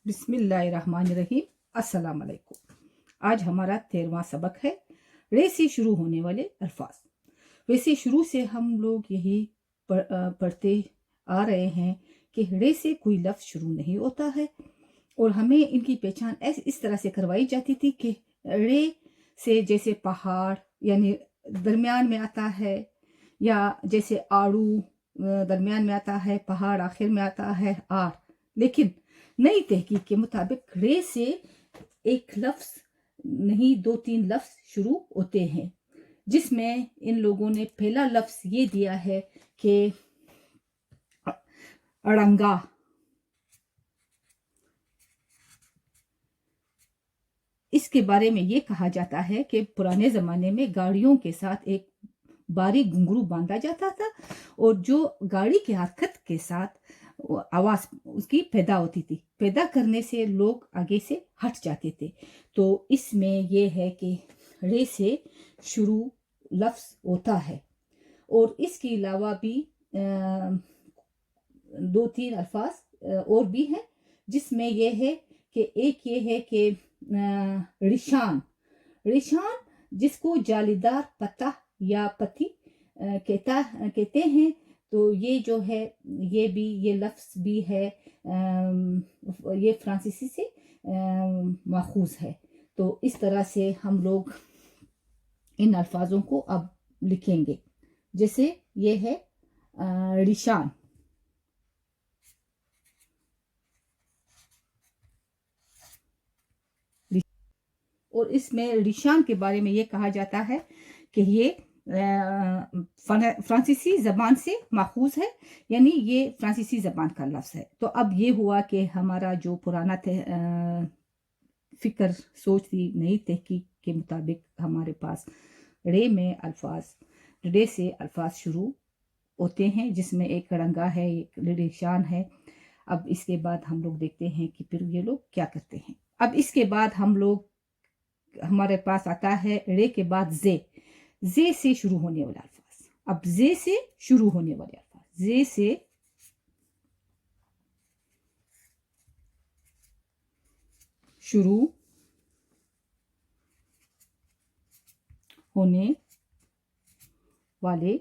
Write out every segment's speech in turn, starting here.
बिस्मिल्लाहिर्रहमानिर्रहीम। अस्सलाम वालेकुम। आज हमारा 13वां सबक है रे से शुरू होने वाले अल्फाज। वैसे शुरू से हम लोग यही पढ़ते आ रहे हैं कि रे से कोई लफ्ज़ शुरू नहीं होता है और हमें इनकी पहचान इस तरह से करवाई जाती थी कि रे से जैसे पहाड़ यानी दरमियान में आता है, या जैसे आड़ू दरमियान में आता है, पहाड़ आखिर में आता है, आर। लेकिन नई तहकीक के मुताबिक रे से एक लफ्ज़ नहीं, 2-3 लफ्ज़ शुरू होते हैं, जिसमें इन लोगों ने पहला लफ्ज़ ये दिया है कि अड़ंगा। इसके बारे में ये कहा जाता है कि पुराने ज़माने में गाड़ियों के साथ एक बारीक घुंघरू बांधा जाता था और जो गाड़ी की हरकत के साथ आवाज़ उसकी पैदा होती थी, पैदा करने से लोग आगे से हट जाते थे। तो इसमें ये है कि रे से शुरू लफ्ज़ होता है। और इसके अलावा भी 2-3 अल्फाज और भी हैं, जिसमें ये है कि एक ये है कि रिशान। रिशान जिसको जालीदार पत्ता या पत्ती कहते हैं। तो ये जो है ये लफ्ज़ भी है, ये फ्रांसीसी से माखूज है। तो इस तरह से हम लोग इन अल्फाजों को अब लिखेंगे। जैसे ये है रिशान। और इसमें रिशान के बारे में ये कहा जाता है कि ये फ्रांसीसी ज़बान से माखूज है, यानी ये फ्रांसीसी ज़बान का लफ्ज़ है। तो अब ये हुआ कि हमारा जो पुराना फ़िक्र सोच थी, नई तहकीक के मुताबिक हमारे पास रे में अल्फाज, रे से अल्फाज शुरू होते हैं, जिसमें एक रंगा है, एक रिशान है। अब इसके बाद हम लोग देखते हैं कि फिर ये लोग क्या करते हैं। अब इसके बाद हमारे पास आता है रे के बाद जे से शुरू होने वाला अल्फाज। अब जे से शुरू होने वाले अल्फाज, जे से शुरू होने वाले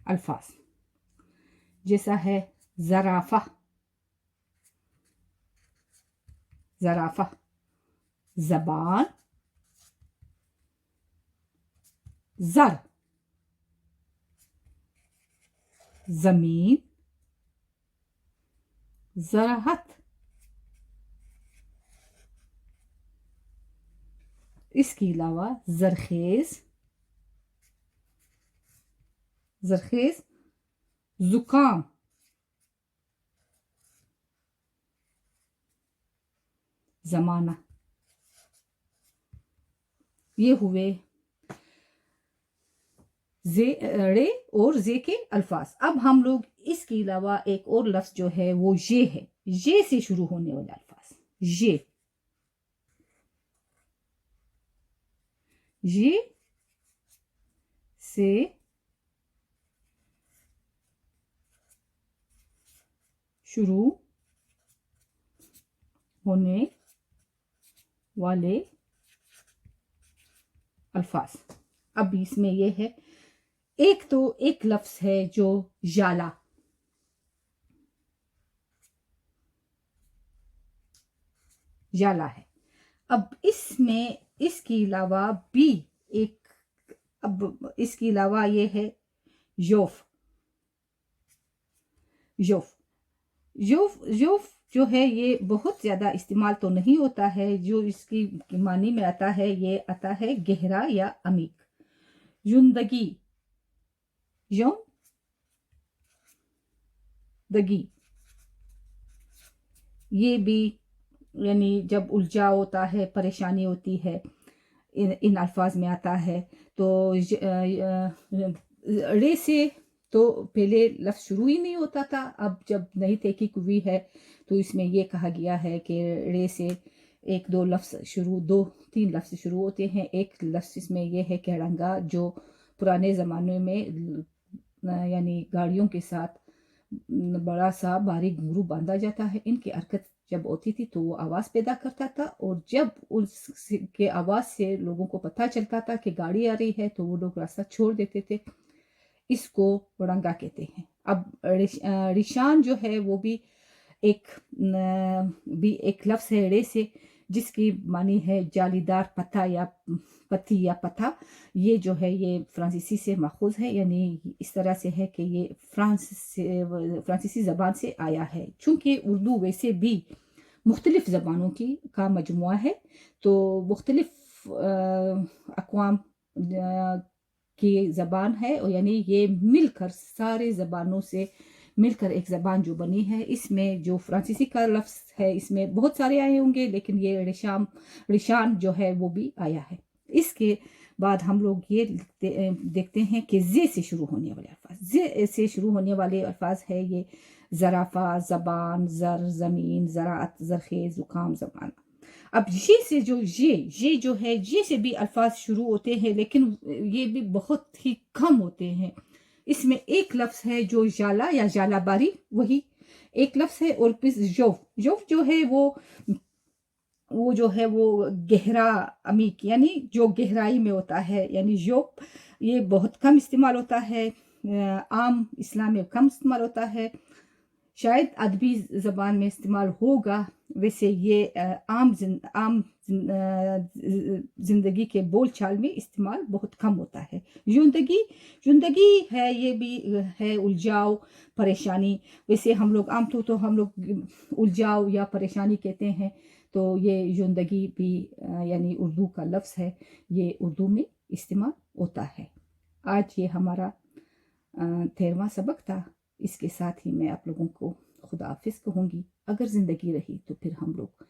अल्फाज जैसा है ज़राफ़ा, ज़राफ़ा, ज़बान, ज़र, ज़मीन, ज़राहत। इसके अलावा ज़रखेज़, ज़रखेज़, ज़ुकाम, ज़माना। ये हुए रे और जे के अल्फाज। अब हम लोग इसके अलावा एक और लफ्ज़ जो है वो ये है, ये से शुरू होने वाला अल्फाज। ये से शुरू होने वाले अल्फाज। अब इसमें यह है, एक लफ्ज़ है जो जाला, जाला है। अब इसके अलावा भी अब इसके अलावा ये है योफ। योफ योफ जो है ये बहुत ज़्यादा इस्तेमाल तो नहीं होता है। जो इसकी मानी में आता है, ये आता है गहरा या अमीक। युंदगी, दगी, ये भी यानी जब उलझा होता है, परेशानी होती है, इन अल्फाज में आता है। तो रे से तो पहले लफ्ज़ शुरू ही नहीं होता था। अब जब नई तहकीक हुई है तो इसमें यह कहा गया है कि रे से 2-3 लफ्ज़ शुरू होते हैं। एक लफ्ज़ इसमें यह है कि अड़ंगा, जो पुराने ज़माने में यानी गाड़ियों के साथ बड़ा सा बारीक घुंघरू बांधा जाता है। इनकी हरकत जब होती थी तो वो आवाज़ पैदा करता था, और जब उसके आवाज़ से लोगों को पता चलता था कि गाड़ी आ रही है तो वो लोग रास्ता छोड़ देते थे। इसको वड़ंगा कहते हैं। अब रिशान जो है वो भी एक लफ्ज़ है रे से, जिसकी मानी है जालीदार पत्ता या पत्ती या पत्ता। ये जो है ये फ्रांसीसी से माखूज है, यानी इस तरह से है कि ये फ्रांसीसी ज़बान से आया है। चूँकि उर्दू वैसे भी मुख्तलिफ ज़बानों का मजमुआ है, तो मुख्तलिफ अक़वाम की ज़बान है, और यानी ये मिलकर सारे ज़बानों से मिलकर एक ज़बान जो बनी है। इसमें जो फ्रांसीसी का लफ्ज़ है इसमें बहुत सारे आए होंगे, लेकिन ये रिशान जो है वो भी आया है। इसके बाद हम लोग ये देखते हैं कि जे से शुरू होने वाले अल्फाज। जे से शुरू होने वाले अल्फाज है ये ज़राफ़ा, ज़बान, ज़र, ज़मीन, ज़राअत, ज़रख़ेज़, ज़ुकाम, ज़माना। अब ये जो है ये से भी अल्फाज शुरू होते हैं, लेकिन ये भी बहुत ही कम होते हैं। इसमें एक लफ्ज़ है जो जाला या जालाबारी, वही एक लफ्ज़ है। और फिर जौफ जो है वो जो है वो गहरा अमीक, यानी जो गहराई में होता है, यानी जौफ ये बहुत कम इस्तेमाल होता है। आम इस्लाम में कम इस्तेमाल होता है, शायद अदबी ज़बान में इस्तेमाल होगा। वैसे ये आम ज़िंदगी के बोल चाल में इस्तेमाल बहुत कम होता है। जुंदगी है, ये भी है उलझाव, परेशानी। वैसे हम लोग आमतौर तो हम लोग उलझाव या परेशानी कहते हैं, तो ये जुंदगी भी यानी उर्दू का लफ्ज़ है, ये उर्दू में इस्तेमाल होता है। आज ये हमारा 13वां सबक था। इसके साथ ही मैं आप लोगों को खुदा हाफिज़ कहूँगी। अगर ज़िंदगी रही तो फिर हम लोग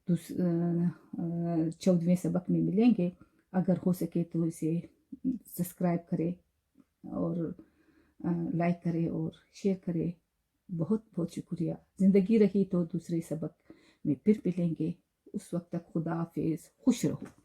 14वें सबक में मिलेंगे। अगर हो सके तो इसे सब्सक्राइब करें और लाइक करें और शेयर करें। बहुत बहुत शुक्रिया। ज़िंदगी रही तो दूसरे सबक में फिर मिलेंगे। उस वक्त तक खुदा हाफिज़, खुश रहो।